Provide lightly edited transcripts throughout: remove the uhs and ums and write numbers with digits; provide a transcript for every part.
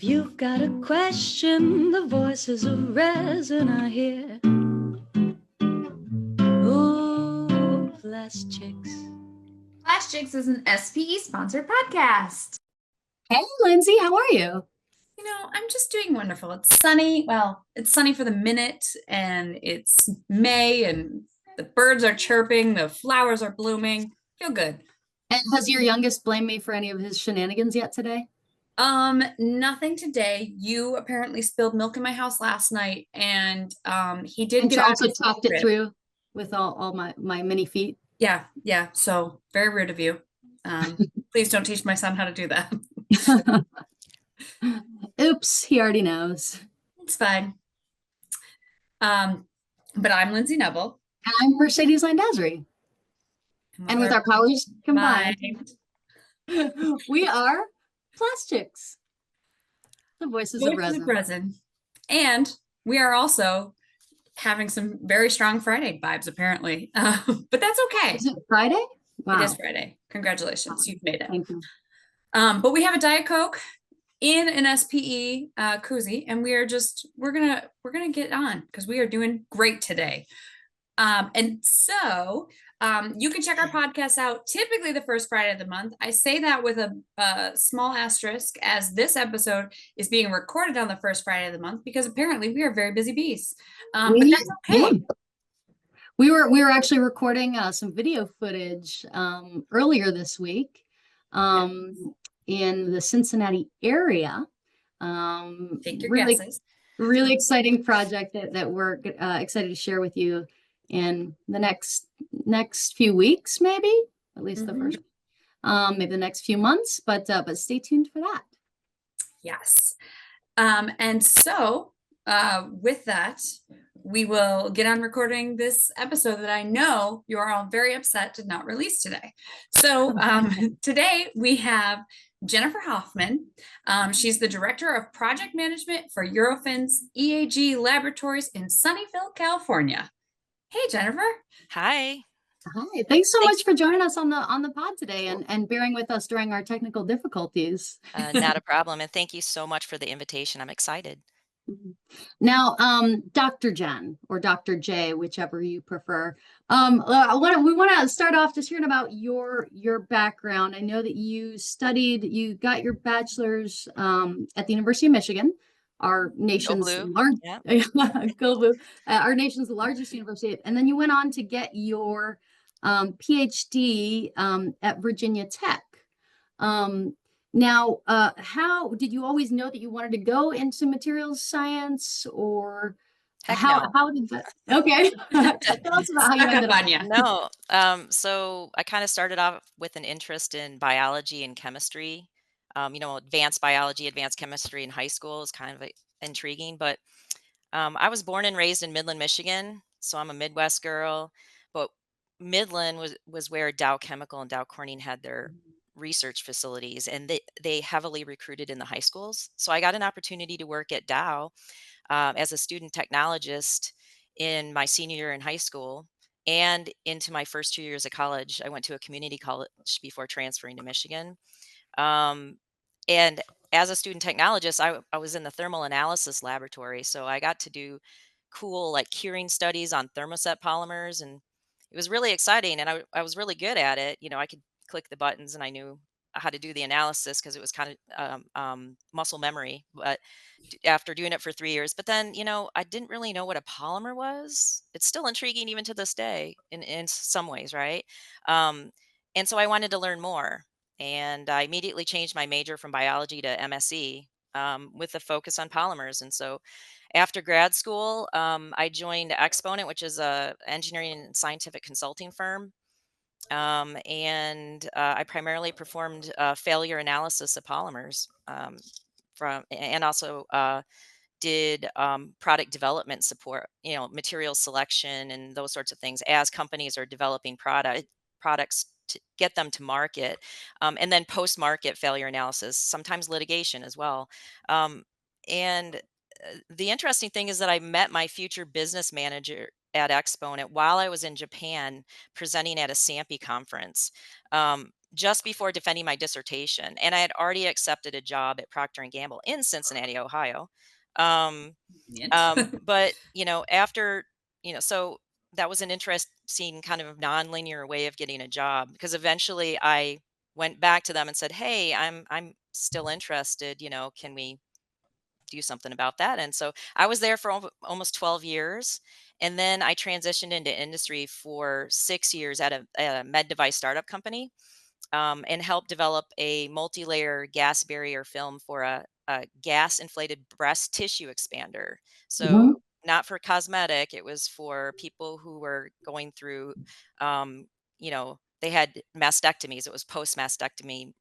If you've got a question, the voices of resin are here. Oh, PlastChicks. PlastChicks is an SPE-sponsored podcast. Hey, Lynzie, how are you? You know, I'm just doing wonderful. It's sunny. Well, it's sunny for the minute, and it's May, and the birds are chirping, the flowers are blooming. Feel good. And has your youngest blamed me for any of his shenanigans yet today? Nothing today. You apparently spilled milk in my house last night, and he did And get you out also his talked it crib. through with all my mini feet. Yeah. So very rude of you. Please don't teach my son how to do that. Oops, he already knows. It's fine. But I'm Lynzie Nebel. And I'm Mercedes Landazuri. And with our powers combined, we are PlastChicks, the voices of resin. And we are also having some very strong Friday vibes, apparently. But that's okay. Is it Friday? Wow. It is Friday. Congratulations. You've made it. Thank you. But we have a Diet Coke in an SPE koozie, and we're gonna get on because we are doing great today. And so you can check our podcast out typically the first Friday of the month. I say that with a small asterisk, as this episode is being recorded on the first Friday of the month because apparently we are very busy bees. But that's okay. Yeah. We were actually recording some video footage earlier this week in the Cincinnati area. Take your guesses. Really exciting project that we're excited to share with you in the next few weeks, maybe at least the first, maybe the next few months, but stay tuned for that. Yes. And so with that, we will get on recording this episode that I know you are all very upset did not release today. So today we have Jennifer Hoffman. She's the Director of Project Management for Eurofins EAG Laboratories in Sunnyvale, California. Hey, Jennifer. Hi. Hi. Thanks so much for joining us on the pod today and bearing with us during our technical difficulties. Not a problem. And thank you so much for the invitation. I'm excited. Now, Dr. Jen or Dr. J, whichever you prefer. We want to start off just hearing about your background. I know that you got your bachelor's at the University of Michigan, our nation's our nation's largest university, and then you went on to get your PhD at Virginia Tech. Now, how did you always know that you wanted to go into materials science, or how did that? Okay, tell us about how you ended up. No, so I kind of started off with an interest in biology and chemistry. Advanced biology, advanced chemistry in high school is kind of intriguing. But I was born and raised in Midland, Michigan, so I'm a Midwest girl. But Midland was where Dow Chemical and Dow Corning had their research facilities, and they heavily recruited in the high schools. So I got an opportunity to work at Dow as a student technologist in my senior year in high school and into my first 2 years of college. I went to a community college before transferring to Michigan. And as a student technologist, I was in the thermal analysis laboratory. So I got to do cool like curing studies on thermoset polymers, and it was really exciting. And I was really good at it. I could click the buttons and I knew how to do the analysis because it was kind of muscle memory. But after doing it for 3 years, but then, I didn't really know what a polymer was. It's still intriguing even to this day in some ways, right? And so I wanted to learn more. And I immediately changed my major from biology to MSc with a focus on polymers. And so after grad school, I joined Exponent, which is a engineering and scientific consulting firm. And I primarily performed failure analysis of polymers and also did product development support, material selection and those sorts of things as companies are developing products to get them to market, and then post-market failure analysis, sometimes litigation as well. And the interesting thing is that I met my future business manager at Exponent while I was in Japan presenting at a SAMPE conference. just before defending my dissertation, and I had already accepted a job at Procter and Gamble in Cincinnati, Ohio. Um, but after so that was an interesting kind of nonlinear way of getting a job, because eventually I went back to them and said, "Hey, I'm still interested. Can we do something about that?" And so I was there for almost 12 years. And then I transitioned into industry for 6 years at a med device startup company, and helped develop a multi-layer gas barrier film for a gas inflated breast tissue expander. Mhm. So not for cosmetic, it was for people who were going through, um, they had mastectomies. It was post mastectomy,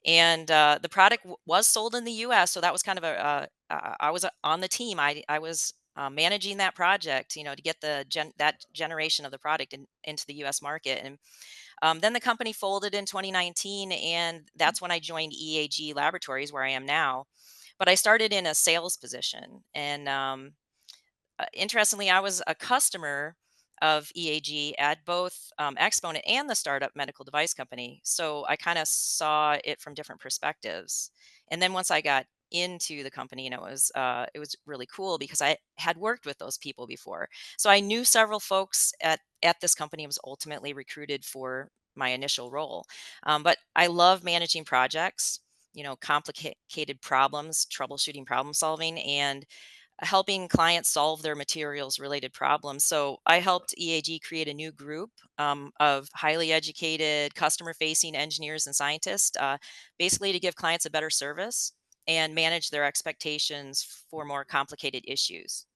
and the product was sold in the U.S. So that was kind of I was on the team. I was managing that project, to get that generation of the product into the U.S. market. And then the company folded in 2019, and that's when I joined EAG Laboratories, where I am now. But I started in a sales position, and interestingly, I was a customer of EAG at both Exponent and the startup medical device company. So I kind of saw it from different perspectives. And then once I got into the company, it was really cool because I had worked with those people before. So I knew several folks at this company. I was ultimately recruited for my initial role. But I love managing projects, complicated problems, troubleshooting, problem solving, and helping clients solve their materials related problems. So I helped EAG create a new group of highly educated, customer facing engineers and scientists, basically to give clients a better service and manage their expectations for more complicated issues.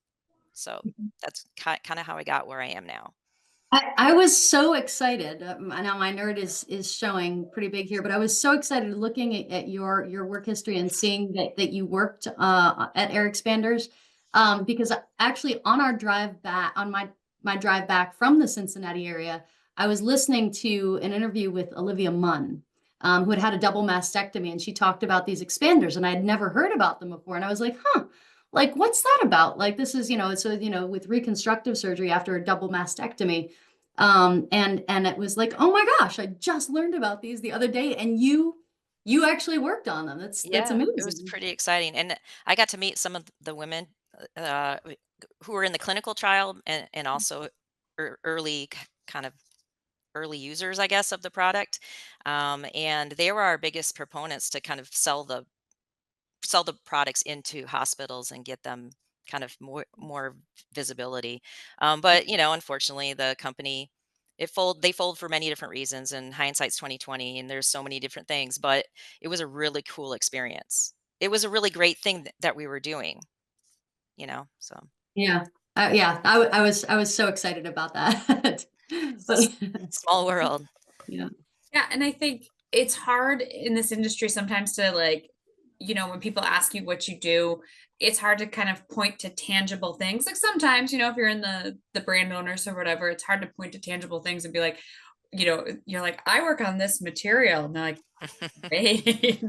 So that's kind of how I got where I am now. I was so excited. I know my nerd is showing pretty big here, but I was so excited looking at your work history and seeing that you worked at Air Expanders, because actually on our drive back on my drive back from the Cincinnati area, I was listening to an interview with Olivia Munn, who had had a double mastectomy, and she talked about these expanders, and I had never heard about them before, and I was like, huh. Like, what's that about? Like, this is, it's with reconstructive surgery after a double mastectomy. And it was like, oh my gosh, I just learned about these the other day, and you actually worked on them. That's Yeah, it was amazing. pretty exciting. And I got to meet some of the women who were in the clinical trial, and also early kind of early users, I guess, of the product. And they were our biggest proponents to kind of sell the products into hospitals and get them kind of more visibility. But unfortunately, the company they fold for many different reasons, and hindsight's 2020, and there's so many different things. But it was a really cool experience. It was a really great thing that we were doing. So Yeah. Yeah, I was so excited about that. But small world. yeah. Yeah, and I think it's hard in this industry sometimes to like, when people ask you what you do, it's hard to kind of point to tangible things. Like sometimes, if you're in the brand owners or whatever, it's hard to point to tangible things and be like, you're like, I work on this material. And they're like, great.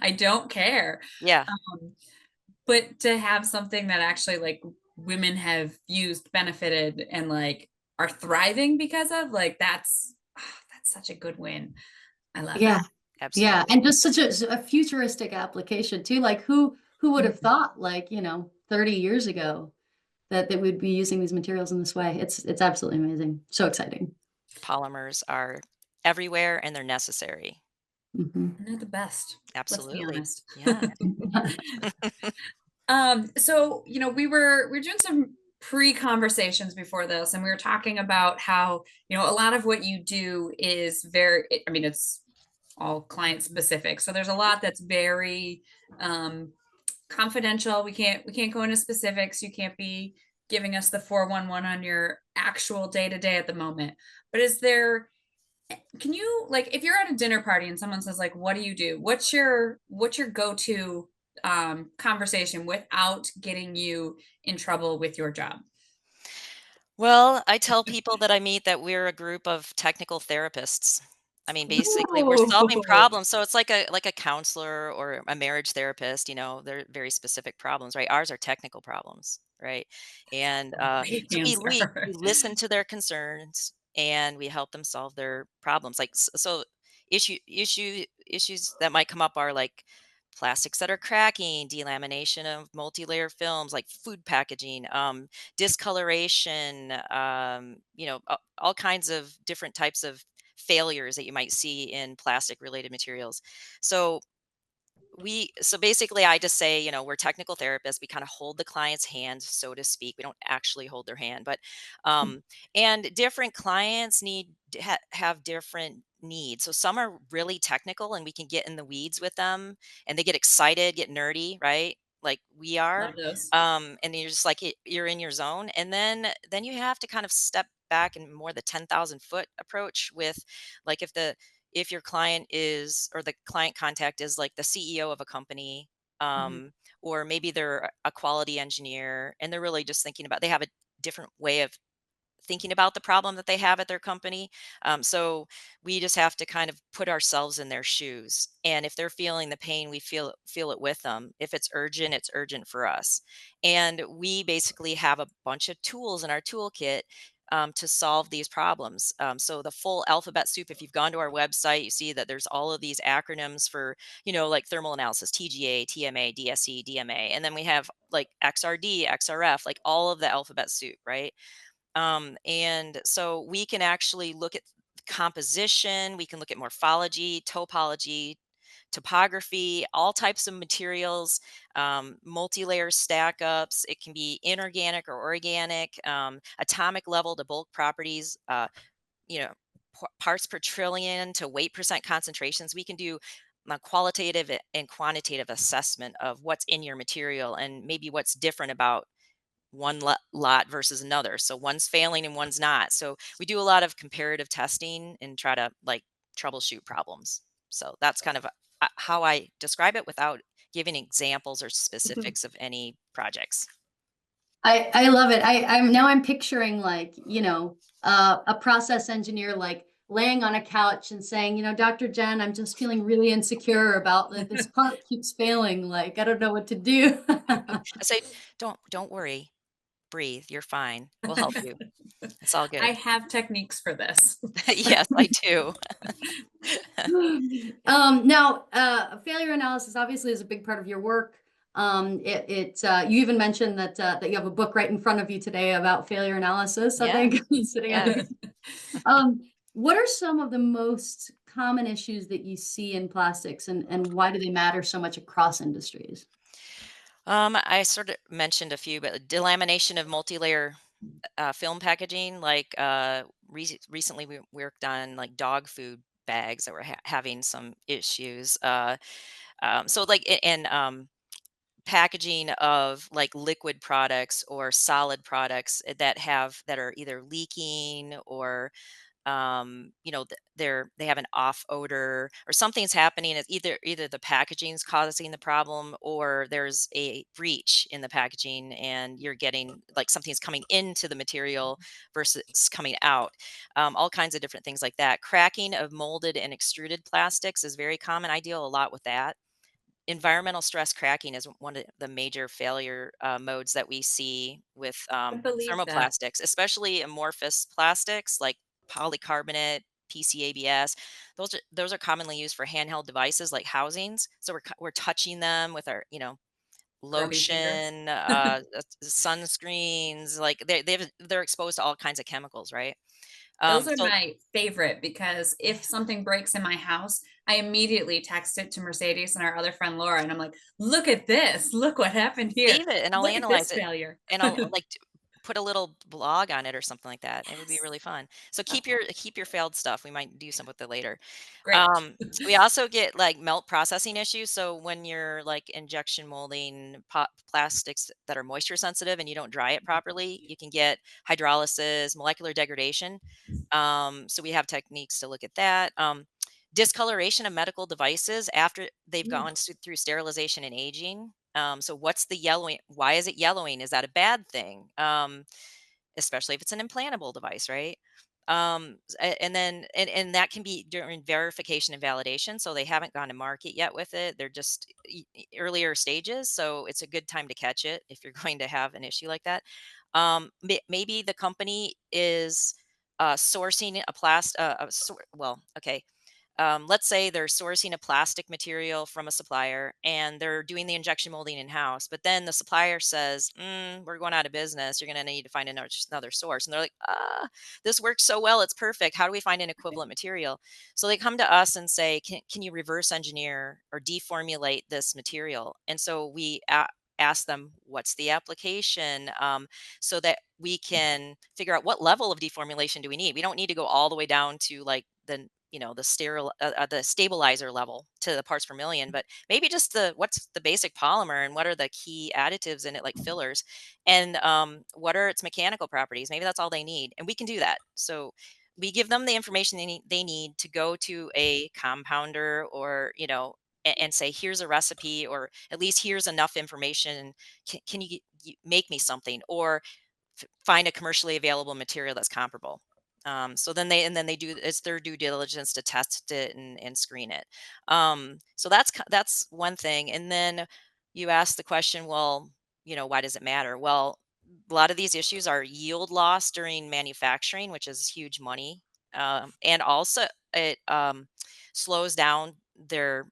I don't care. Yeah. Um, but to have something that actually like women have used, benefited, and like are thriving because of, like, that's such a good win. I love Yeah. it. Yeah. Absolutely. And just such a futuristic application too. Like who would have Mhm. thought, like, 30 years ago that we'd be using these materials in this way. It's absolutely amazing. So exciting. Polymers are everywhere, and they're necessary. Mhm. And they're the best. Let's be Absolutely. honest. Yeah. So we were doing some pre-conversations before this, and we were talking about how, a lot of what you do is I mean, it's all client specific. So there's a lot that's very um confidential. We can't go into specifics. You can't be giving us the 411 on your actual day to day at the moment. But can you, like, if you're at a dinner party and someone says like, what do you do? What's your go-to conversation without getting you in trouble with your job? Well, I tell people that I meet that we're a group of technical therapists. I mean, basically, we're solving Ooh, problems. So it's like a counselor or a marriage therapist. They're very specific problems, right? Ours are technical problems, right? And great so we answer. listen to their concerns. and we help them solve their problems. Like so, issues that might come up are like plastics that are cracking, delamination of multi-layer films, like food packaging, discoloration, all kinds of different types of failures that you might see in plastic related materials. So basically I just say, we're technical therapists. We kind of hold the client's hand, so to speak. We don't actually hold their hand, but and different clients have different needs. So some are really technical and we can get in the weeds with them and they get excited, get nerdy, right? Like we are. Love those. And you're just like you're in your zone. And then you have to kind of step back and more the 10,000 foot approach with like if your client is or the client contact is like the CEO of a company, Mhm. or maybe they're a quality engineer and they're really just thinking about they have a different way of thinking about the problem that they have at their company. So we just have to kind of put ourselves in their shoes. And if they're feeling the pain, we feel it with them. If it's urgent for us. And we basically have a bunch of tools in our toolkit to solve these problems. So the full alphabet soup, if you've gone to our website, you see that there's all of these acronyms for, like thermal analysis, TGA, TMA, DSE, DMA. And then we have like XRD, XRF, like all of the alphabet soup, right? And so we can actually look at composition, we can look at morphology, topology, topography, all types of materials, multi-layer stack ups. It can be inorganic or organic, atomic level to bulk properties, you know, parts per trillion to weight percent concentrations. We can do a qualitative and quantitative assessment of what's in your material and maybe what's different about one lot versus another. So one's failing and one's not. So we do a lot of comparative testing and try to like troubleshoot problems. So that's kind of how I describe it without giving examples or specifics of any projects. I love it. I'm picturing like, a process engineer like laying on a couch and saying, Dr. Jen, I'm just feeling really insecure about that this part keeps failing. Like, I don't know what to do. I say, don't worry, breathe. You're fine. We'll help you. It's all I good. have techniques for this. Yes, I do. Now, failure analysis obviously is a big part of your work. You even mentioned that you have a book right in front of you today about failure analysis, I think, Yes, sitting on yes. it. What are some of the most common issues that you see in plastics and why do they matter so much across industries? I sort of mentioned a few, but delamination of multi-layer film packaging, like recently we worked on like dog food bags that were having some issues. So like and packaging of like liquid products or solid products that are either leaking or they have an off odor or something's happening. It's either the packaging's causing the problem or there's a breach in the packaging and you're getting like something's coming into the material versus coming out. All kinds of different things like that. Cracking of molded and extruded plastics is very common. I deal a lot with that. Environmental stress cracking is one of the major failure modes that we see with I believe that. thermoplastics, especially amorphous plastics like polycarbonate, PCABS. Those are commonly used for handheld devices like housings. So we're touching them with our Grubby fingers. lotion, sunscreens. Like they're exposed to all kinds of chemicals, right? Those are So my favorite because if something breaks in my house, I immediately text it to Mercedes and our other friend Laura, and I'm like, "Look at this! Look what happened here! save it and I'll Look at analyze this it failure." and I'll like put a little blog on it or something like that. It would be Yes. really fun. So Oh, keep your failed stuff. We might do some with it later. great. We also get like melt processing issues. So when you're like injection molding plastics that are moisture sensitive and you don't dry it properly, you can get hydrolysis, molecular degradation. So we have techniques to look at that. Discoloration of medical devices after they've Ooh, gone through sterilization and aging. So what's the yellowing? Why is it yellowing? Is that a bad thing? Especially if it's an implantable device, right? And then and that can be during verification and validation. So they haven't gone to market yet with it. They're just earlier stages. So it's a good time to catch it if you're going to have an issue like that. Maybe the company is, sourcing a well, okay. Let's say they're sourcing a plastic material from a supplier and they're doing the injection molding in house, but then the supplier says, we're going out of business. You're going to need to find another source. And they're like, this works so well. It's perfect. How do we find an equivalent material? So they come to us and say, can you reverse engineer or deformulate this material? And so we ask them, what's the application? So that we can figure out what level of deformulation do we need. We don't need to go all the way down to like the stabilizer level to the parts per million, but maybe just what's the basic polymer and what are the key additives in it, like fillers, and what are its mechanical properties. Maybe that's all they need, and we can do that. So we give them the information they need to go to a compounder, or and say, here's a recipe, or at least here's enough information. Can you make me something, or find a commercially available material that's comparable. So then they do, it's their due diligence to test it and screen it. So that's one thing. And then you ask the question, well, why does it matter? Well, a lot of these issues are yield loss during manufacturing, which is huge money, and also it slows down their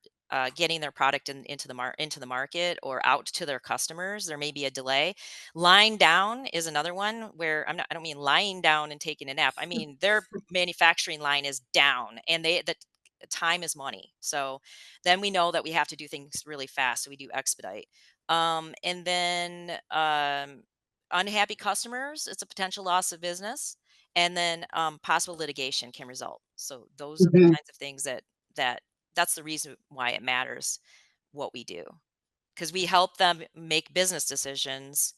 getting their product into the market or out to their customers. There may be a delay. Lying down is another one where I don't mean lying down and taking a nap. I mean their manufacturing line is down, and the time is money. So then we know that we have to do things really fast. So we do expedite. And then unhappy customers, it's a potential loss of business. And then possible litigation can result. So those are the Mhm. kinds of things that that's the reason why it matters what we do, because we help them make business decisions,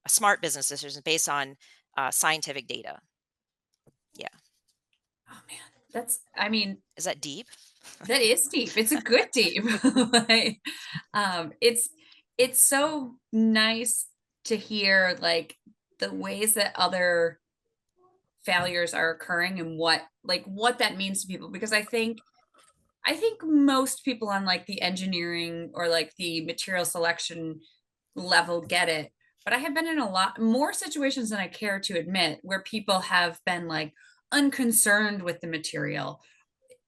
smart business decisions based on scientific data. Yeah. Oh man, I mean, Is that deep? that is deep. It's a good deep. Like, it's so nice to hear like the ways that other failures are occurring and what that means to people, because I think most people on like the engineering or like the material selection level get it. But I have been in a lot more situations than I care to admit where people have been like unconcerned with the material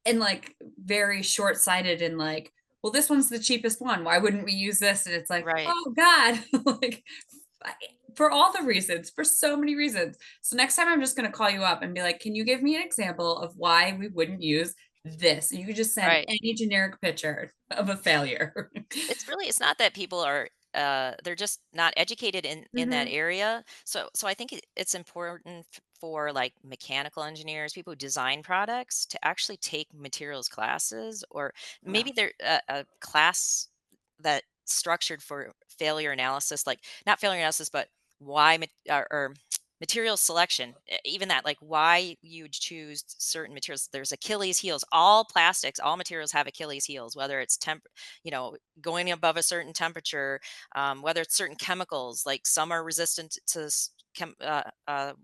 and like very short-sighted and like, well, this one's the cheapest one. Why wouldn't we use this? And it's like, Right. oh God, like for all the reasons, for so many reasons. So next time I'm just going to call you up and be like, can you give me an example of why we wouldn't use this? And you could just send Right. any generic picture of a failure. It's not that people are they're just not educated in that Hmm. area. So I think it's important for like mechanical engineers, people who design products, to actually take materials classes, or Yeah. maybe they're a class that structured for failure analysis, like not failure analysis, but or material selection. Even that, like why you would choose certain materials. There's Achilles heels. All plastics, all materials have Achilles heels, whether it's you know going above a certain temperature, whether it's certain chemicals, like some are resistant to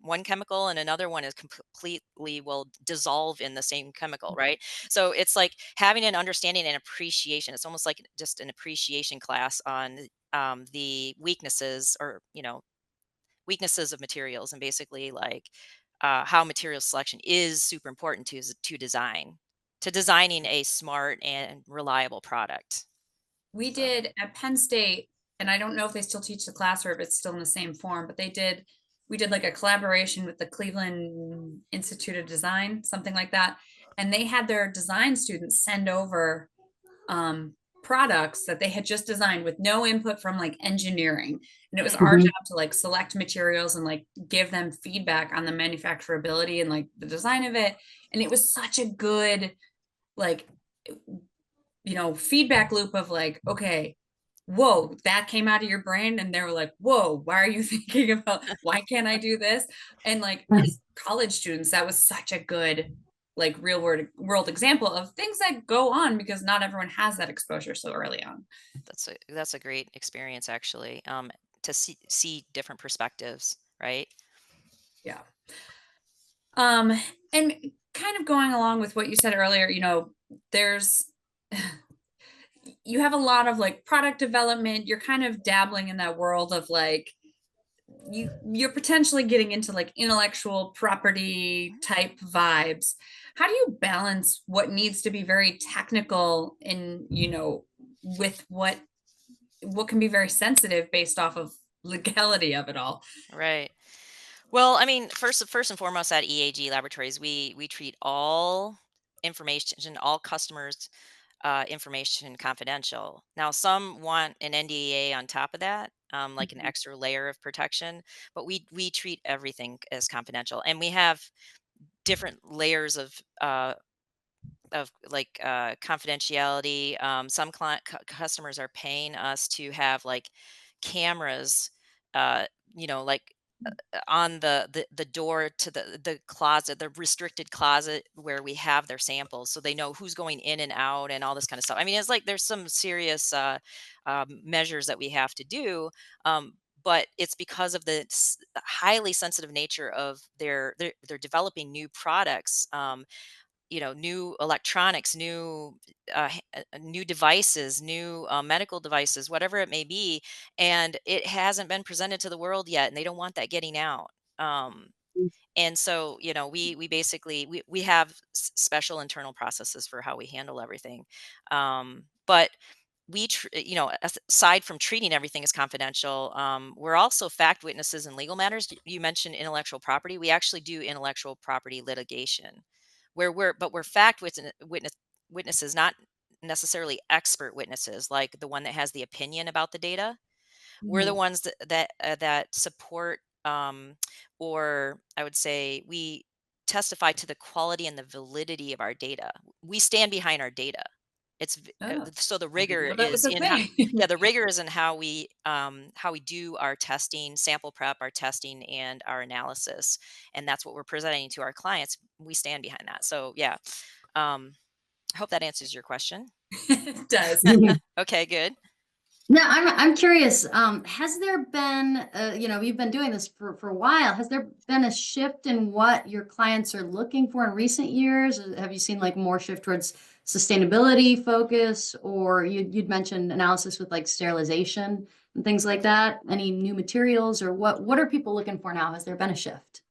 one chemical, and another one is completely will dissolve in the same chemical, right? So it's like having an understanding and appreciation. It's almost like just an appreciation class on the weaknesses, or weaknesses of materials, and basically like how material selection is super important to designing a smart and reliable product. We So did at Penn State, and I don't know if they still teach the class or if it's still in the same form, but we did like a collaboration with the Cleveland Institute of Design, something like that. And they had their design students send over um, products that they had just designed with no input from like engineering. And it was our Mhm. job to like select materials and like give them feedback on the manufacturability and like the design of it. And it was such a good, like, feedback loop of like, okay, whoa, that came out of your brain. And they were like, whoa, why are you thinking about why can't I do this? And like as college students, that was such a good like real world example of things that go on because not everyone has that exposure so early on. that's a great experience, actually, to see different perspectives, right? Yeah. Um, and kind of going along with what you said earlier, there's you have a lot of like product development. You're kind of dabbling in that world of like you're potentially getting into like intellectual property type vibes. How do you balance what needs to be very technical and, with what can be very sensitive based off of legality of it all? Right. Well, I mean, first and foremost, at EAG Laboratories, we treat all information, all customers' information confidential. Now, some want an NDA on top of that, like an Mhm. extra layer of protection, but we treat everything as confidential, and we have different layers of like confidentiality. Some customers are paying us to have like cameras, uh, like on the door to the closet, the restricted closet where we have their samples, so they know who's going in and out and all this kind of stuff. I mean, it's like there's some serious measures that we have to do, but it's because of the highly sensitive nature of they're developing new products, new electronics, new devices, new medical devices, whatever it may be, and it hasn't been presented to the world yet, and they don't want that getting out. Um, and so, we basically we have special internal processes for how we handle everything. But aside from treating everything as confidential, we're also fact witnesses in legal matters. You mentioned intellectual property. We actually do intellectual property litigation, where we're witnesses, not necessarily expert witnesses, like the one that has the opinion about the data. We're the Mhm. ones that support, or I would say we testify to the quality and the validity of our data. We stand behind our data. Oh, So the I didn't rigor know that was is a in how, thing. yeah, the rigor is in how we do our testing, sample prep, our testing, and our analysis, and that's what we're presenting to our clients. We stand behind that. So yeah, I hope that answers your question. It does. Okay, good. Now, I'm curious. Has there been, you've been doing this for a while. Has there been a shift in what your clients are looking for in recent years? Have you seen like more shift towards sustainability focus, or you'd mentioned analysis with like sterilization and things like that? Any new materials, or what are people looking for now? Has there been a shift?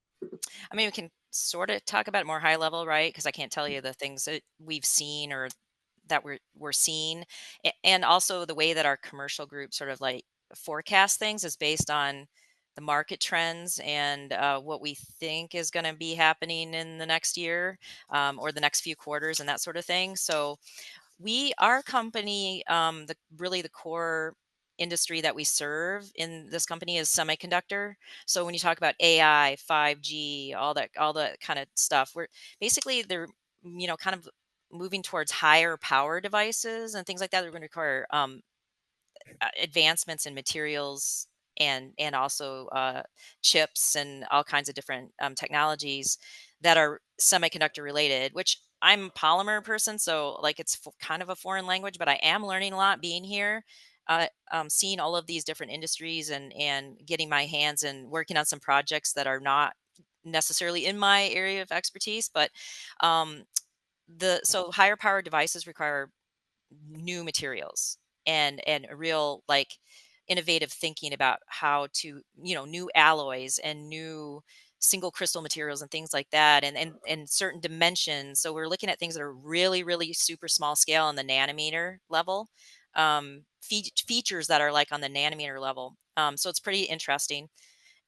I mean, we can sort of talk about it more high level, right? Because I can't tell you the things that we've seen or that we're seeing, and also the way that our commercial group sort of like forecast things is based on the market trends and what we think is going to be happening in the next year, or the next few quarters and that sort of thing. So our company, the core industry that we serve in this company is semiconductor. So when you talk about AI, 5G, all that kind of stuff, we're basically they're kind of moving towards higher power devices and things like that. They're going to require advancements in materials and also chips and all kinds of different technologies that are semiconductor related, which I'm a polymer person, so like it's kind of a foreign language, but I am learning a lot being here, seeing all of these different industries and getting my hands and working on some projects that are not necessarily in my area of expertise, but um, the so higher power devices require new materials and a real like innovative thinking about how to new alloys and new single crystal materials and things like that, and certain dimensions. So we're looking at things that are really really super small scale on the nanometer level, features that are like on the nanometer level. So it's pretty interesting.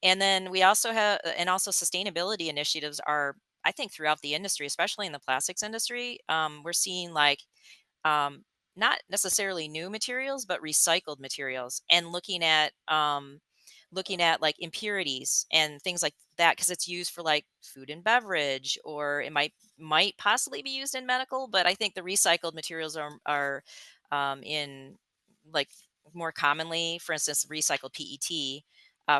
And then we also have, and also sustainability initiatives are, I think, throughout the industry, especially in the plastics industry. We're seeing like um, not necessarily new materials, but recycled materials, and looking at like impurities and things like that, because it's used for like food and beverage, or it might possibly be used in medical. But I think the recycled materials are in like more commonly, for instance, recycled PET.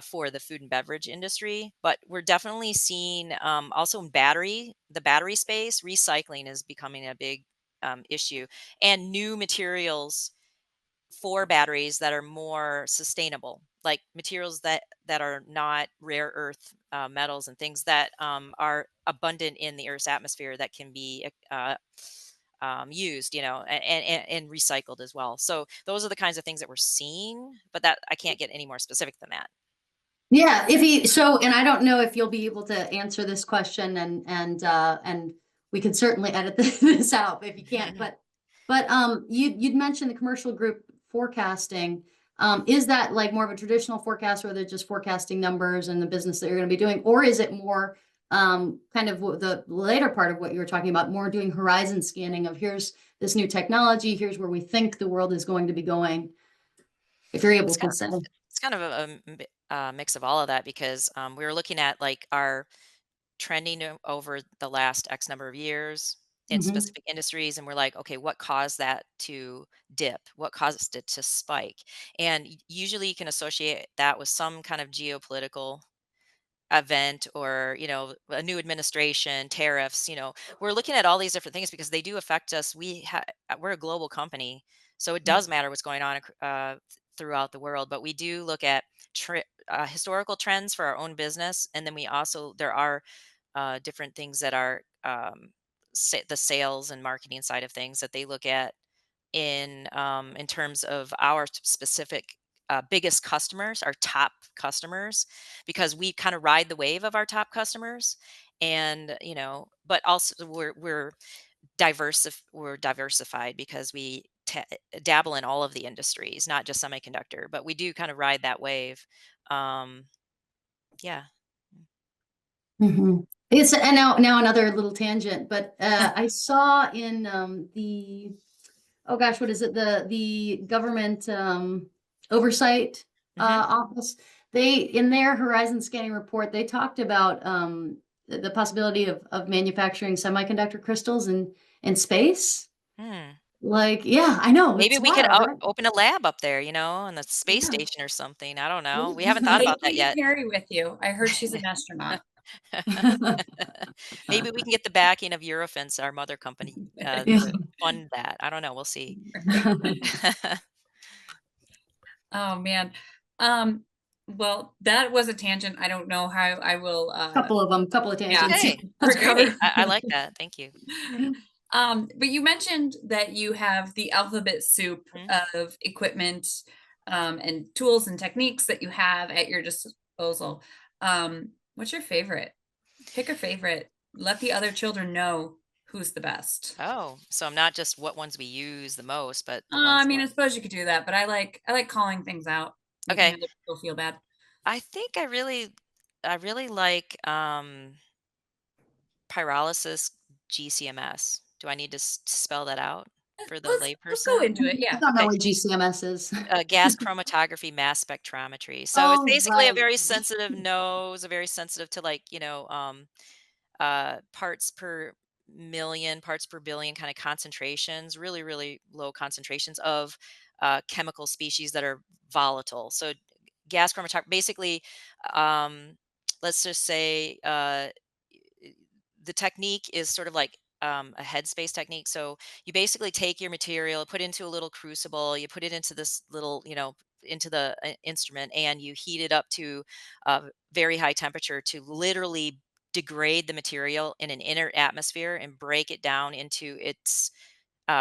For the food and beverage industry, but we're definitely seeing, also in the battery space, recycling is becoming a big issue, and new materials for batteries that are more sustainable, like materials that are not rare earth metals and things that are abundant in the Earth's atmosphere that can be used, and recycled as well. So those are the kinds of things that we're seeing, but that I can't get any more specific than that. Yeah, and I don't know if you'll be able to answer this question, and we can certainly edit this out if you can't, but you'd mentioned the commercial group forecasting. Is that like more of a traditional forecast where they're just forecasting numbers and the business that you're going to be doing, or is it more kind of the later part of what you were talking about, more doing horizon scanning of here's this new technology, here's where we think the world is going to be going, if you're able It's to kind say. it's kind of a mix of all of that because we were looking at like our trending over the last X number of years in Mhm. specific industries. And we're like, okay, what caused that to dip? What caused it to spike? And usually you can associate that with some kind of geopolitical event or, a new administration, tariffs. We're looking at all these different things because they do affect us. We're a global company, so it does matter what's going on throughout the world. But we do look at historical trends for our own business, and then there are different things that are the sales and marketing side of things that they look at in terms of our specific biggest customers, our top customers, because we kind of ride the wave of our top customers, and but also we're diversified because we dabble in all of the industries, not just semiconductor, but we do kind of ride that wave. Um, yeah. Mhm. It's and now another little tangent, but I saw in the oh gosh, what is it? The government oversight Hmm. office. They in their horizon scanning report, they talked about the possibility of manufacturing semiconductor crystals in space. Hmm. Like, yeah, I know Maybe it's we could wild, right? open a lab up there, in the space Yeah. station or something. I don't know. We haven't thought Yeah. Take about that Katy yet. Perry with you. I heard she's an astronaut. Maybe we can get the backing of Eurofins, our mother company, Yeah. to fund that. I don't know. We'll see. Oh man. Um, well, that was a tangent. I don't know how I will Couple of them, couple of yeah, tangents. Okay, that's great. recover. I like that. Thank you. But you mentioned that you have the alphabet soup Mhm. of equipment and tools and techniques that you have at your disposal. What's your favorite? Pick a favorite. Let the other children know who's the best. Oh, so I'm not just what ones we use the most, but the I ones mean, that. I suppose you could do that, but I like calling things out, making Okay, other people feel bad. I think I really like pyrolysis GCMS. Do I need to spell that out for the Let's go layperson? into it. I Yeah. don't know Okay. what GCMS is. Gas chromatography mass spectrometry. So it's Oh, basically a right. very sensitive nose, a very sensitive to like, parts per million, parts per billion kind of concentrations, really, really low concentrations of chemical species that are volatile. So gas chromatography, basically, um, let's just say the technique is sort of like a headspace technique. So you basically take your material, put it into a little crucible, you put it into this little, into the instrument, and you heat it up to a very high temperature to literally degrade the material in an inner atmosphere and break it down into its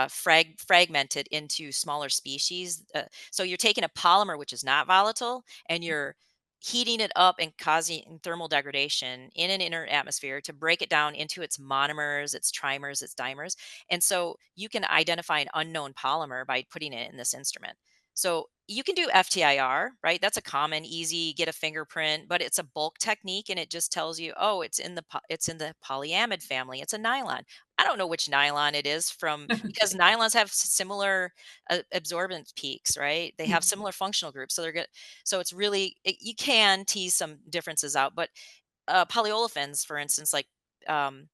fragmented into smaller species. So you're taking a polymer which is not volatile, and you're heating it up and causing thermal degradation in an inner atmosphere to break it down into its monomers, its trimers, its dimers. And so you can identify an unknown polymer by putting it in this instrument. So you can do FTIR, right? That's a common, easy, get a fingerprint, but it's a bulk technique, and it just tells you, oh, it's in the polyamide family. It's a nylon. I don't know which nylon it is from because nylons have similar absorbance peaks, right? They have similar functional groups, so they're good. So it's really you can tease some differences out, but polyolefins, for instance, like um,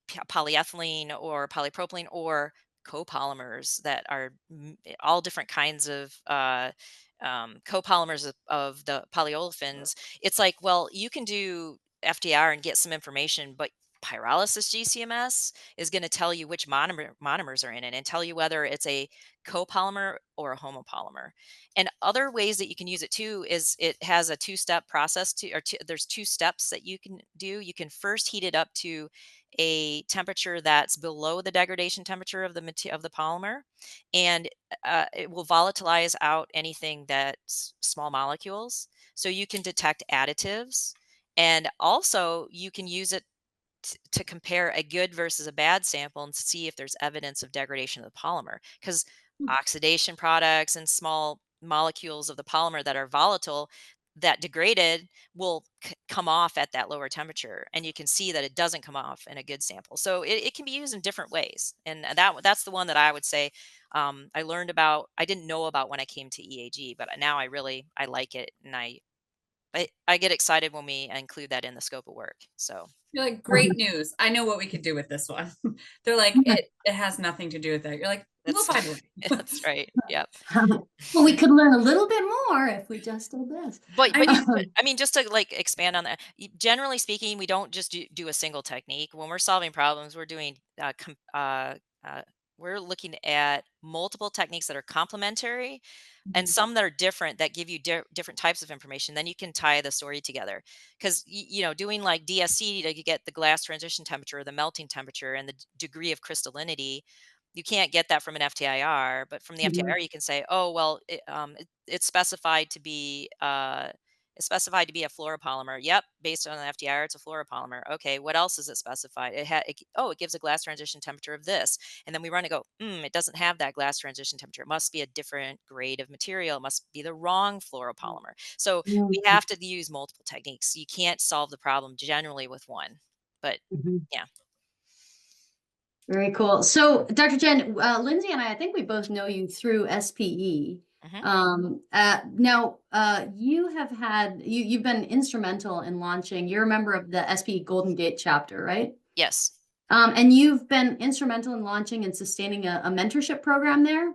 polyethylene or polypropylene or copolymers that are all different kinds of copolymers of the polyolefins. It's like, well, you can do FDR and get some information, but pyrolysis GCMS is going to tell you which monomers are in it and tell you whether it's a copolymer or a homopolymer. And other ways that you can use it too is it has a two-step process there's two steps that you can do. You can first heat it up to a temperature that's below the degradation temperature of the polymer, and it will volatilize out anything that's small molecules. So you can detect additives, and also you can use it to compare a good versus a bad sample and see if there's evidence of degradation of the polymer. Because oxidation products and small molecules of the polymer that are volatile that degraded will come off at that lower temperature, and you can see that it doesn't come off in a good sample. So it can be used in different ways, and that's the one that I would say I learned about. I didn't know about when I came to EAG, but now I like it, and I get excited when we include that in the scope of work. So You're like, great news. I know what we could do with this one. They're like, it has nothing to do with that. You're like, we'll that's find a way. that's right. Yep. Well, we could learn a little bit more if we just did this. I But mean, I mean, just to like expand on that, generally speaking, we don't just do a single technique. When we're solving problems, we're doing uh, we're looking at multiple techniques that are complementary and some that are different that give you different types of information. Then you can tie the story together, because doing like DSC to get the glass transition temperature, the melting temperature, and the degree of crystallinity, you can't get that from an FTIR. But from the Mhm. FTIR, you can say, oh well, it's specified to be a fluoropolymer. Yep, based on the FTIR, it's a fluoropolymer. Okay, what else is it specified? It gives a glass transition temperature of this, and then we run and go, it doesn't have that glass transition temperature. It must be a different grade of material. It must be the wrong fluoropolymer. So we Mhm. have to use multiple techniques. You can't solve the problem generally with one. But Mhm. yeah. Very cool. So, Dr. Jen, Lynzie and I think we both know you through SPE. Hmm. Now, you've been instrumental in launching. You're a member of the SPE Golden Gate chapter, right? Yes. And you've been instrumental in launching and sustaining a mentorship program there.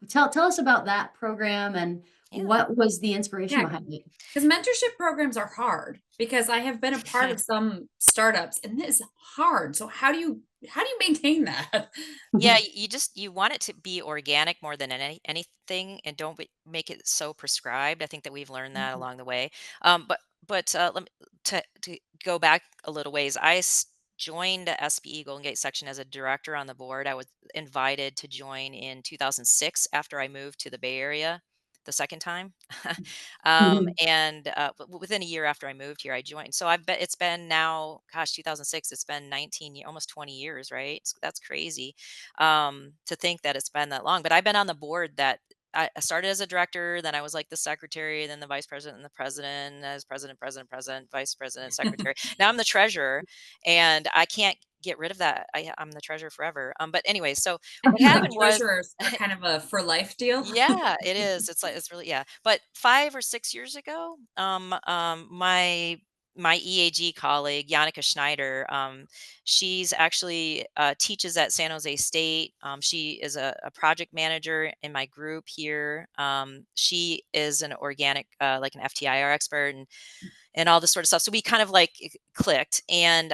Tell us about that program and Yeah. what was the inspiration yeah, behind it? because mentorship programs are hard because I have been a part of some startups and it's hard. So how do you maintain that? Yeah, you want it to be organic more than anything, and don't make it so prescribed. I think that we've learned that along the way. Let me to go back a little ways. Joined SPE Golden Gate section as a director on the board. I was invited to join in 2006 after I moved to the Bay Area the second time. Mhm. And within a year after I moved here, I joined. So I bet it's been now, gosh, 2006. It's been 19, almost 20 years, right? That's crazy to think that it's been that long. But I've been on the board that I started as a director, then I was like the secretary, then the vice president and the president, as president, vice president, secretary. Now I'm the treasurer, and I can't get rid of that. I'm the treasurer forever. But anyway, so I what feel like happened was, treasurers are kind of a for life deal. yeah, it is. It's like it's really, yeah. But 5 or 6 years ago, my EAG colleague Yannicka Schneider, she's actually teaches at San Jose State. She is a project manager in my group here. She is an organic, like an FTIR expert, and all this sort of stuff. So we kind of like clicked, and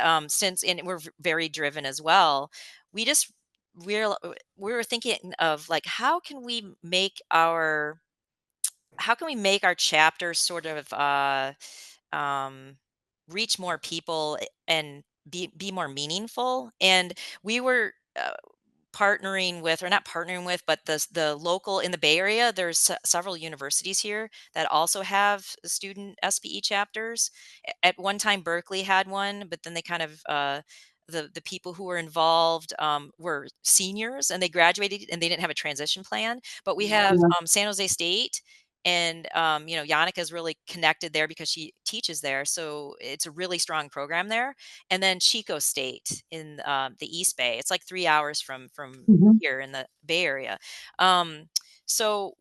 we're very driven as well. We just we're we were thinking of like how can we make our chapter sort of um, reach more people, and be more meaningful. And we were partnering with, or not partnering with, but the local in the Bay Area, there's several universities here that also have student SPE chapters. At one time, Berkeley had one, but then they kind of the people who were involved were seniors, and they graduated, and they didn't have a transition plan. But we have Yeah. San Jose State, and Yannicka is really connected there because she teaches there, so it's a really strong program there. And then Chico State in the East Bay. It's like 3 hours from Mhm. here in the Bay Area. Um, so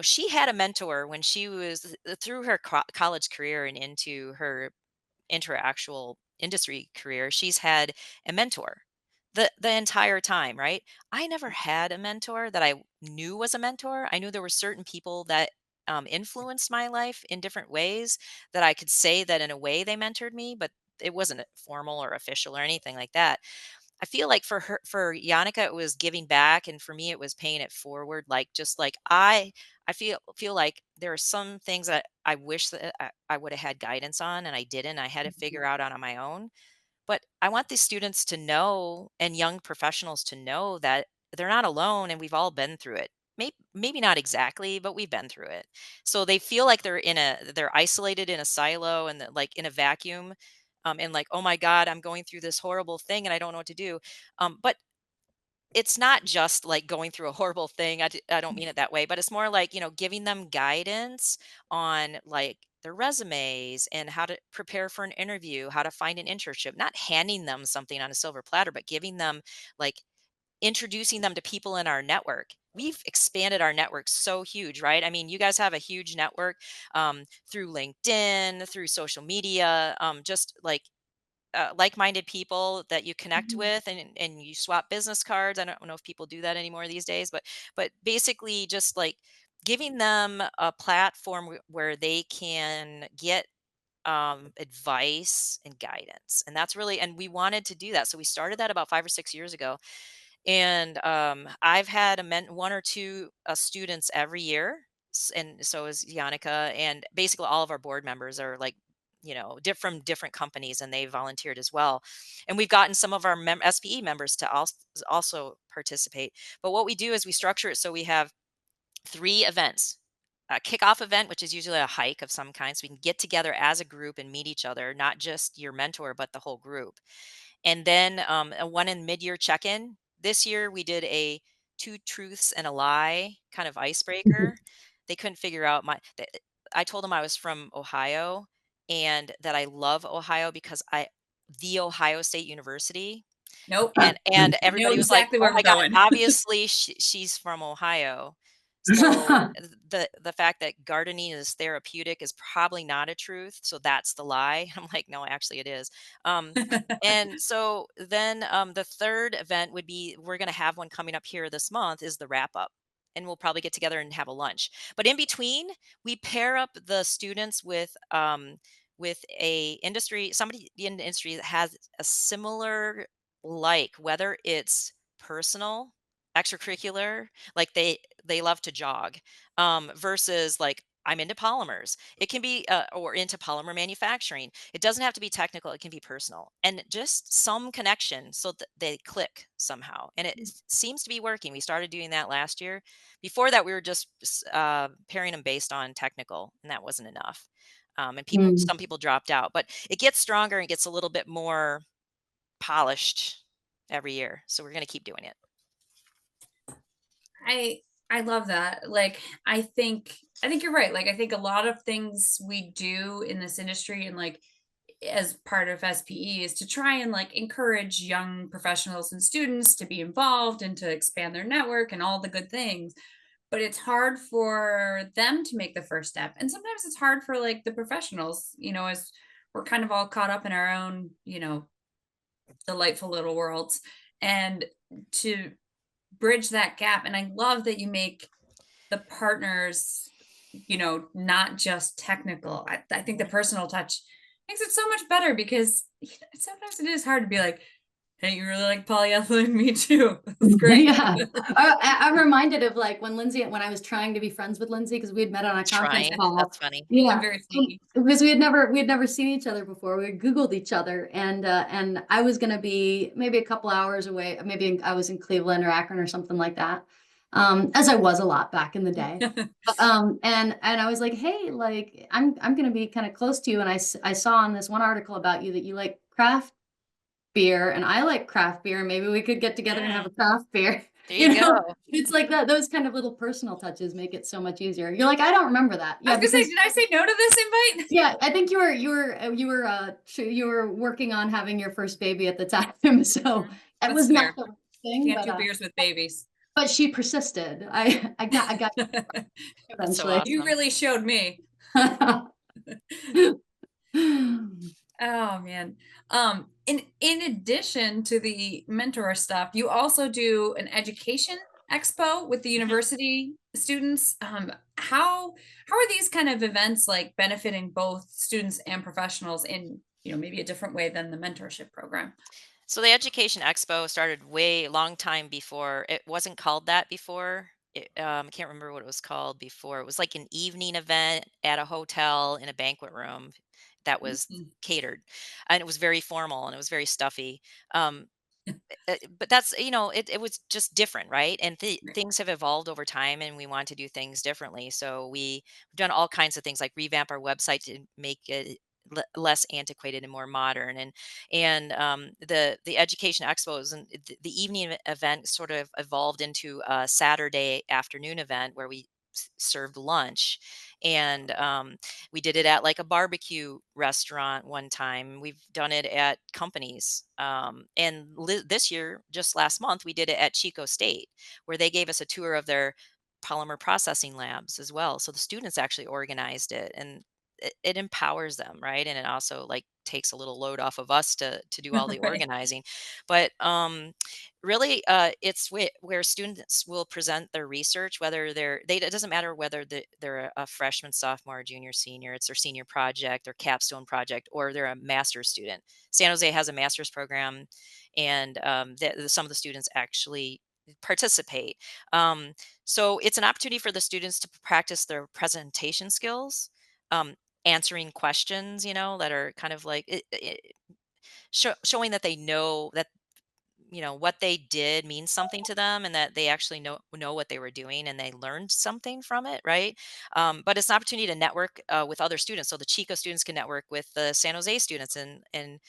she had a mentor when she was through her college career and into her actual industry career. She's had a mentor the entire time, right? I never had a mentor that I knew was a mentor. I knew there were certain people that influenced my life in different ways, that I could say that in a way they mentored me, but it wasn't formal or official or anything like that. I feel like for Yannicka, it was giving back, and for me, it was paying it forward. Like just like I feel like there are some things that I wish that I would have had guidance on, and I didn't. I had to figure out on my own. But I want these students to know, and young professionals to know, that they're not alone and we've all been through it. Maybe not exactly, but we've been through it. So they feel like they're isolated in a silo and like in a vacuum. And like, oh my God, I'm going through this horrible thing and I don't know what to do. But it's not just like going through a horrible thing. I don't mean it that way, but it's more like, giving them guidance on like their resumes and how to prepare for an interview, how to find an internship, not handing them something on a silver platter, but giving them like introducing them to people in our network. We've expanded our network so huge, right? I mean, you guys have a huge network through LinkedIn, through social media, just like-minded people that you connect Mhm. with, and you swap business cards. I don't know if people do that anymore these days, but basically just like giving them a platform where they can get advice and guidance. And that's really, and we wanted to do that. So we started that about 5 or 6 years ago. And I've had one or two students every year, and so is Yannicka, and basically all of our board members are like, from different companies, and they volunteered as well. And we've gotten some of our SPE members to also participate. But what we do is we structure it so we have 3 events. A kickoff event, which is usually a hike of some kind, so we can get together as a group and meet each other, not just your mentor, but the whole group. And then a one in mid-year check-in. This year we did a two truths and a lie kind of icebreaker. They couldn't figure out I told them I was from Ohio and that I love Ohio because the Ohio State University. Nope. And I know everybody was like, exactly "Oh where I'm my God, going. obviously she's from Ohio." So the fact that gardening is therapeutic is probably not a truth, so that's the lie. I'm like, "No, actually it is." Um, and so then the third event would be, we're going to have one coming up here this month, is the wrap up. And we'll probably get together and have a lunch. But in between, we pair up the students with somebody in the industry that has a similar, like, whether it's personal, extracurricular, like they love to jog, versus like, I'm into polymers. It can be or into polymer manufacturing. It doesn't have to be technical. It can be personal, and just some connection so that they click somehow. And it seems to be working. We started doing that last year. Before that, we were just pairing them based on technical, and that wasn't enough. And Mm. some people dropped out, but it gets stronger and gets a little bit more polished every year. So we're going to keep doing it. I I love that. Like I think you're right. Like I think a lot of things we do in this industry and like as part of SPE is to try and like encourage young professionals and students to be involved and to expand their network and all the good things. But it's hard for them to make the first step. And sometimes it's hard for like the professionals, as we're kind of all caught up in our own, delightful little worlds. And to bridge that gap. And I love that you make the partners, not just technical. I think the personal touch makes it so much better because sometimes it is hard to be like, hey, you really like polyethylene? Me too. That's great. Yeah. I'm reminded of like when I was trying to be friends with Lynzie because we had met on a conference Trying. call. That's funny. I'm Yeah. very sneaky. Because we had never seen each other before. We had Googled each other, and I was gonna be maybe a couple hours away. Maybe I was in Cleveland or Akron or something like that. As I was a lot back in the day. And I was like, hey, like I'm gonna be kind of close to you, and I saw on this one article about you that you like craft beer, and I like craft beer, and maybe we could get together and have a craft beer. There you go. It's like that. Those kind of little personal touches make it so much easier. You're like, I don't remember that. I Yeah, was gonna say, because did I say no to this invite? yeah, I think you were working on having your first baby at the time, so that That's was not fair. the right thing. Can't do beers with babies. But she persisted. I got That's so eventually. You awesome. really showed me. Oh man. In addition to the mentor stuff, you also do an education expo with the Mhm. university students. How are these kind of events like benefiting both students and professionals in, maybe a different way than the mentorship program? So the Education Expo started way long time before. It wasn't called that before. I can't remember what it was called before. It was like an evening event at a hotel in a banquet room. that was Mm. catered, and it was very formal and it was very stuffy. Um, but that's, it was just different, right? And Right. things have evolved over time, and we want to do things differently. So we've done all kinds of things, like revamp our website to make it less antiquated and more modern. And the education expos and the evening event sort of evolved into a Saturday afternoon event where we served lunch. And we did it at like a barbecue restaurant one time. We've done it at companies. And this year, just last month, we did it at Chico State, where they gave us a tour of their polymer processing labs as well. So the students actually organized it, and it empowers them, right? And it also like takes a little load off of us to do all the Right. organizing. But really, it's where students will present their research, whether it doesn't matter whether they're a freshman, sophomore, junior, senior. It's their senior project, their capstone project, or they're a master's student. San Jose has a master's program, and some of the students actually participate. Um, so it's an opportunity for the students to practice their presentation skills, um, answering questions, that are kind of like showing that they know that what they did means something to them, and that they actually know what they were doing, and they learned something from it, right? But it's an opportunity to network with other students, so the Chico students can network with the San Jose students, and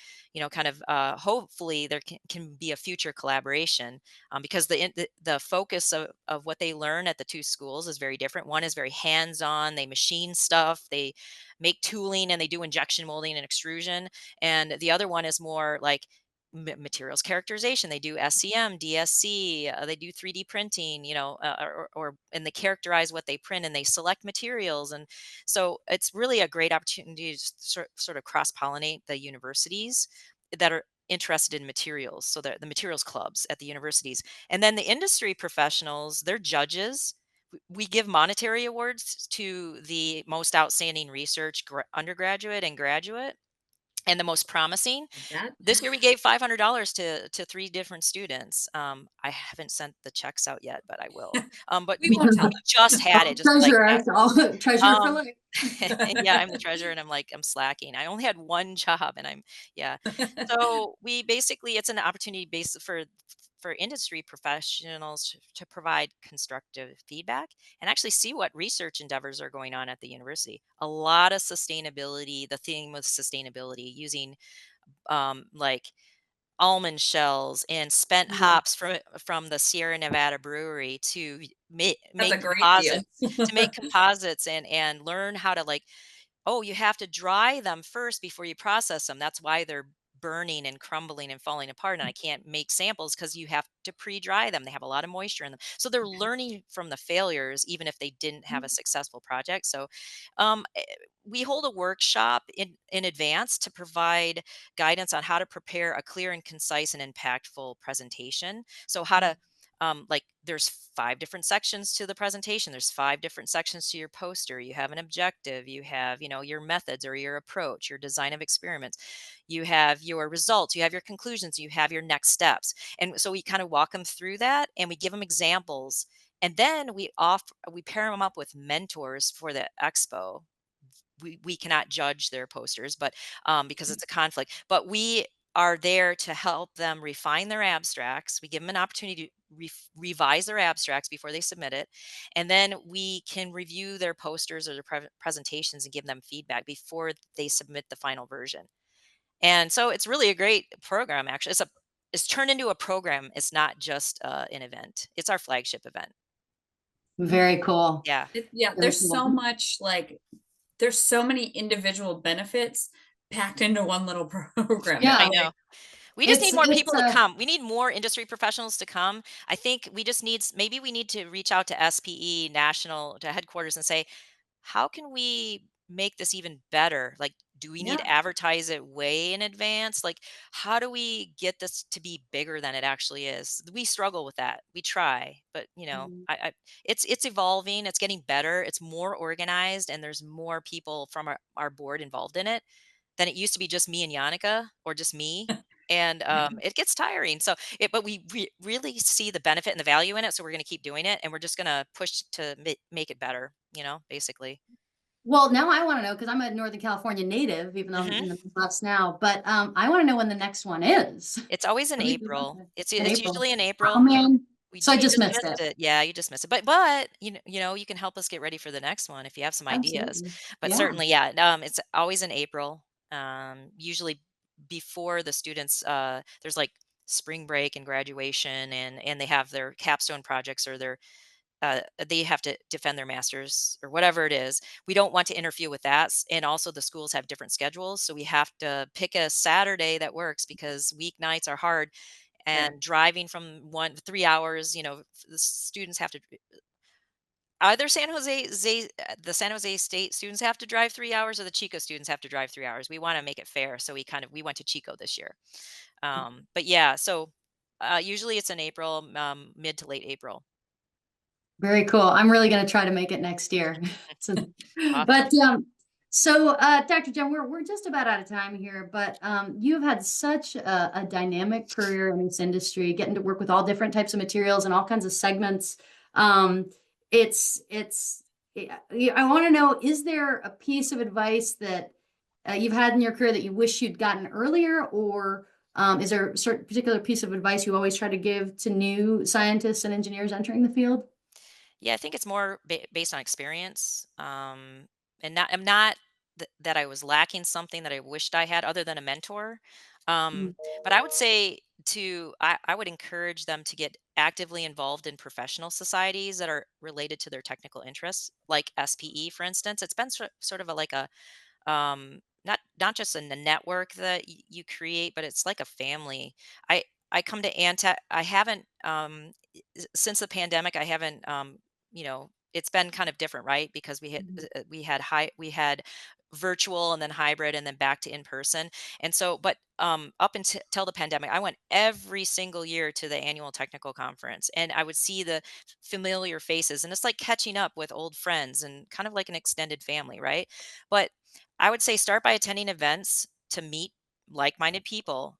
kind of hopefully there can be a future collaboration, because the focus of what they learn at the two schools is very different. One is very hands-on, they machine stuff, they make tooling, and they do injection molding and extrusion. And the other one is more like materials characterization. They do SCM, DSC, they do 3D printing, and they characterize what they print, and they select materials. And so it's really a great opportunity to sort of cross pollinate the universities that are interested in materials. So the materials clubs at the universities, and then the industry professionals, they're judges. We give monetary awards to the most outstanding research undergraduate and graduate, and the most promising. That This year we gave $500 to three different students. I haven't sent the checks out yet, but I will. But we we won't tell we just had it just like Treasurer, that. so treasurer for Um, life. yeah, I'm the treasurer, and I'm slacking. I only had one job, and yeah. So we basically, it's an opportunity based for industry professionals to provide constructive feedback and actually see what research endeavors are going on at the university. A lot of sustainability, the theme with sustainability, using like almond shells and spent Mm, hops from the Sierra Nevada brewery to that's a make great deal. composites, and learn how to, like, oh, you have to dry them first before you process them. That's why they're burning and crumbling and falling apart. And I can't make samples because you have to pre-dry them. They have a lot of moisture in them. So they're learning from the failures, even if they didn't have a successful project. So um, eh, we hold a workshop in advance to provide guidance on how to prepare a clear and concise and impactful presentation. So how to like, there's 5 different sections to the presentation. There's 5 different sections to your poster. You have an objective, you have, your methods or your approach, your design of experiments, you have your results, you have your conclusions, you have your next steps. And so we kind of walk them through that, and we give them examples. And then we pair them up with mentors for the expo. We cannot judge their posters, but because it's a conflict, but we are there to help them refine their abstracts. We give them an opportunity to revise their abstracts before they submit it, and then we can review their posters or their presentations and give them feedback before they submit the final version. And so it's really a great program. Actually, it's turned into a program. It's not just an event. It's our flagship event. Very cool. Yeah, Yeah, Very there's cool. so much there's so many individual benefits packed into one little program. Yeah. I Like, know. We just need more It's people to a come. We need more industry professionals to come. I think we just maybe we need to reach out to SPE national, to headquarters, and say, how can we make this even better? Like, do we need yeah. to advertise it way in advance? Like, how do we get this to be bigger than it actually is? We struggle with that. We try, but it's evolving. It's getting better. It's more organized, and there's more people from our board involved in it than it used to be just me and Yannicka, or just me. And Yeah. it gets tiring. So but we really see the benefit and the value in it. So we're going to keep doing it, and we're just going to push to make it better, basically. Well, now I want to know because I'm a Northern California native, even though I'm Hmm. in the Midwest now. But I want to know when the next one is. It's always in At least one April. It's in it's April. usually in Oh April. man! We So I you just just missed missed it. it. Yeah, you just missed it. But you can help us get ready for the next one if you have some ideas. Absolutely. But Yeah. certainly, yeah, it's always in April. Usually before the students, there's like spring break and graduation, and they have their capstone projects or they have to defend their masters or whatever it is. We don't want to interfere with that. And also the schools have different schedules. So we have to pick a Saturday that works because weeknights are hard, Sure. and driving from 3 hours, the students have to either the San Jose State students have to drive 3 hours, or the Chico students have to drive 3 hours. We want to make it fair. So we went to Chico this year. But yeah, so usually it's in April, mid to late April. Very cool. I'm really going to try to make it next year. So, Awesome. but so Dr. Jen, we're just about out of time here, but you've had such a dynamic career in this industry, getting to work with all different types of materials and all kinds of segments. Um, it's I want to know, is there a piece of advice that you've had in your career that you wish you'd gotten earlier, or is there a certain particular piece of advice you always try to give to new scientists and engineers entering the field? Yeah, I think it's more based on experience, and not I'm not that I was lacking something that I wished I had other than a mentor. Mm, But I would say I would encourage them to get actively involved in professional societies that are related to their technical interests, like SPE, for instance. It's been sort of like a not just in the network that you create, but it's like a family. I come to anti I haven't since the pandemic, I haven't it's been kind of different, right? Because mhm, we had virtual and then hybrid and then back to in person. And so but up until the pandemic, I went every single year to the annual technical conference, and I would see the familiar faces, and it's like catching up with old friends and kind of like an extended family, right? But I would say start by attending events to meet like-minded people,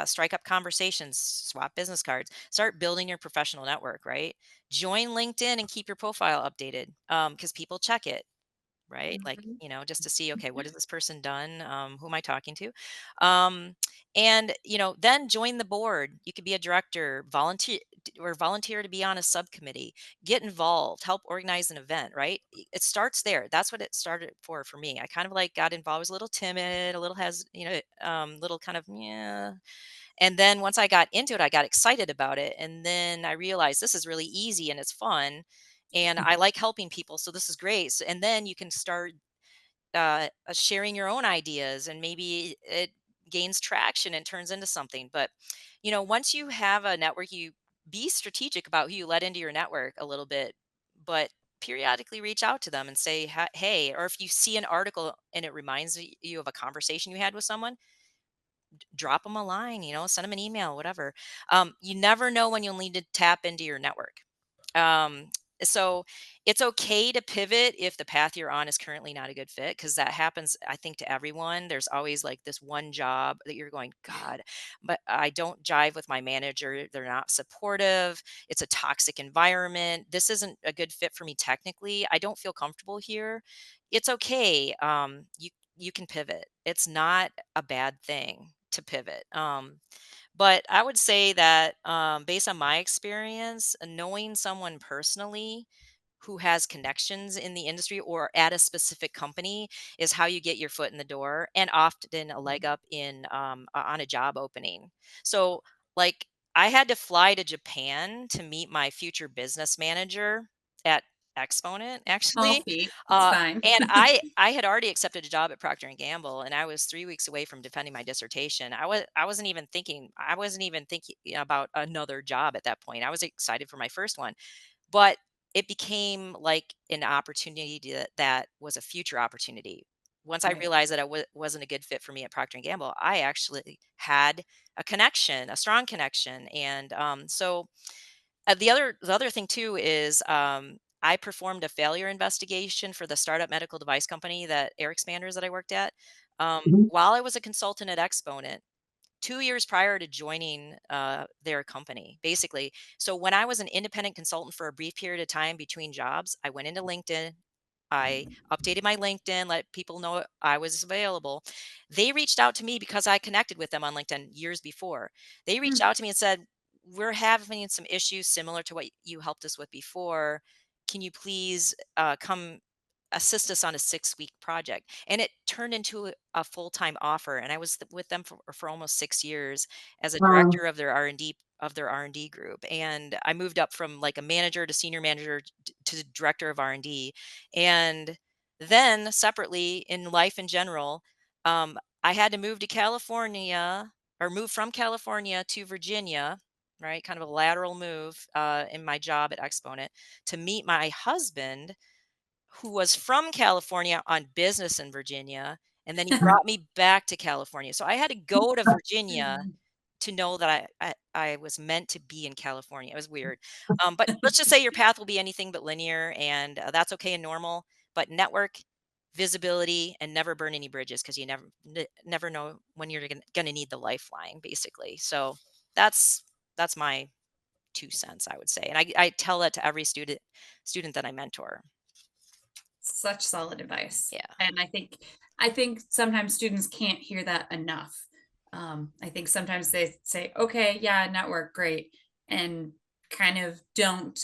strike up conversations, swap business cards, start building your professional network, right? Join LinkedIn and keep your profile updated, because people check it, right? Like, mhm. just to see, okay, what has this person done? Who am I talking to? Um, and then join the board. You could be a director, volunteer to be on a subcommittee, get involved, help organize an event, right? It starts there. That's what it started for me. I kind of like got involved, was a little timid, a little little kind of, yeah. And then once I got into it, I got excited about it. And then I realized this is really easy and it's fun. And I like helping people. So this is great. So, and then you can start sharing your own ideas, and maybe it gains traction and turns into something. But, once you have a network, you be strategic about who you let into your network a little bit, but periodically reach out to them and say, Hey," or if you see an article and it reminds you of a conversation you had with someone, drop them a line, send them an email, whatever. You never know when you'll need to tap into your network. Um, so it's okay to pivot if the path you're on is currently not a good fit, because that happens, I think, to everyone. There's always like this one job that you're going, God, but I don't jive with my manager. They're not supportive. It's a toxic environment. This isn't a good fit for me technically. I don't feel comfortable here. It's okay. You can pivot. It's not a bad thing to pivot. But I would say that, based on my experience, knowing someone personally who has connections in the industry or at a specific company is how you get your foot in the door, and often a leg up on a job opening. So, like, I had to fly to Japan to meet my future business manager at Exponent, Small actually. feat. It's fine. And I had already accepted a job at Procter and Gamble, and I was 3 weeks away from defending my dissertation. I wasn't even thinking about another job at that point. I was excited for my first one, but it became like an opportunity that was a future opportunity. Once I Right. realized that wasn't a good fit for me at Procter and Gamble, I actually had a connection, a strong connection, and so the other thing too is, I performed a failure investigation for the startup medical device company, that Air Expanders that I worked at, Mhm. while I was a consultant at Exponent 2 years prior to joining their company, basically. So when I was an independent consultant for a brief period of time between jobs, I went into LinkedIn. I updated my LinkedIn, let people know I was available. They reached out to me because I connected with them on LinkedIn years before. They reached Mm. out to me and said, "We're having some issues similar to what you helped us with before. Can you please come assist us on a 6-week project?" And it turned into a full-time offer. And I was with them for almost 6 years as a Wow. director of their R&D group. And I moved up from like a manager to senior manager to director of R&D. And then separately in life in general, I had to move to California, or move from California to Virginia, right? Kind of a lateral move in my job at Exponent, to meet my husband, who was from California on business in Virginia. And then he brought me back to California. So I had to go to Virginia to know that I was meant to be in California. It was weird. But let's just say your path will be anything but linear, and that's okay and normal. But network, visibility, and never burn any bridges, because you never know when you're going to need the lifeline, basically. So that's my 2 cents, I would say. And I tell that to every student that I mentor. Such solid advice. Yeah. And I think sometimes students can't hear that enough. I think sometimes they say, okay, yeah, network, great. And kind of don't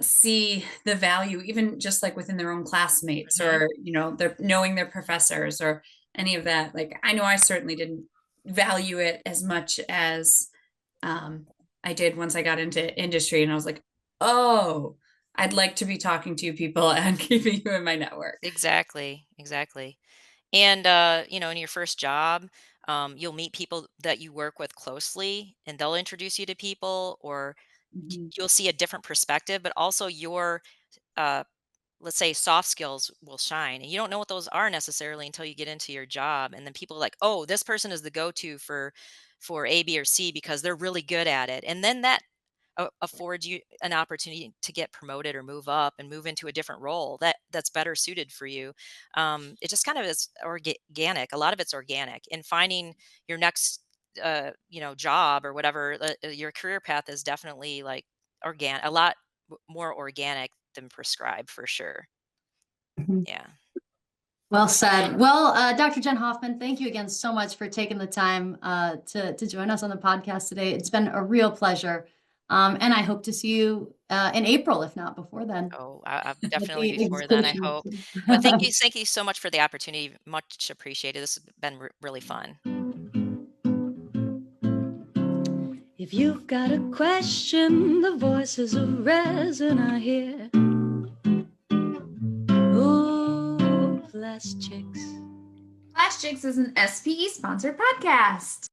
see the value, even just like within their own classmates, Mhm. or, they're knowing their professors or any of that. Like, I know I certainly didn't value it as much as I did once I got into industry, and I was like, oh, I'd like to be talking to people and keeping you in my network. Exactly. Exactly. And in your first job, you'll meet people that you work with closely, and they'll introduce you to people, or Mhm. you'll see a different perspective, but also your uh, let's say soft skills will shine, and you don't know what those are necessarily until you get into your job. And then people are like, "Oh, this person is the go-to for A, B, or C because they're really good at it." And then that affords you an opportunity to get promoted or move up and move into a different role that's better suited for you. It just kind of is organic. A lot of it's organic, and finding your next job or whatever, your career path is definitely like organic, a lot more organic than prescribed, for sure. Mhm. Yeah. Well said. Well, Dr. Jen Hoffman, thank you again so much for taking the time to join us on the podcast today. It's been a real pleasure. And I hope to see you in April, if not before then, Oh, I at definitely the before then, I exhibition. hope. But thank you so much for the opportunity. Much appreciated. This has been really fun. If you've got a question, the voices of resin I hear. Oh, PlastChicks. PlastChicks is an SPE sponsored podcast.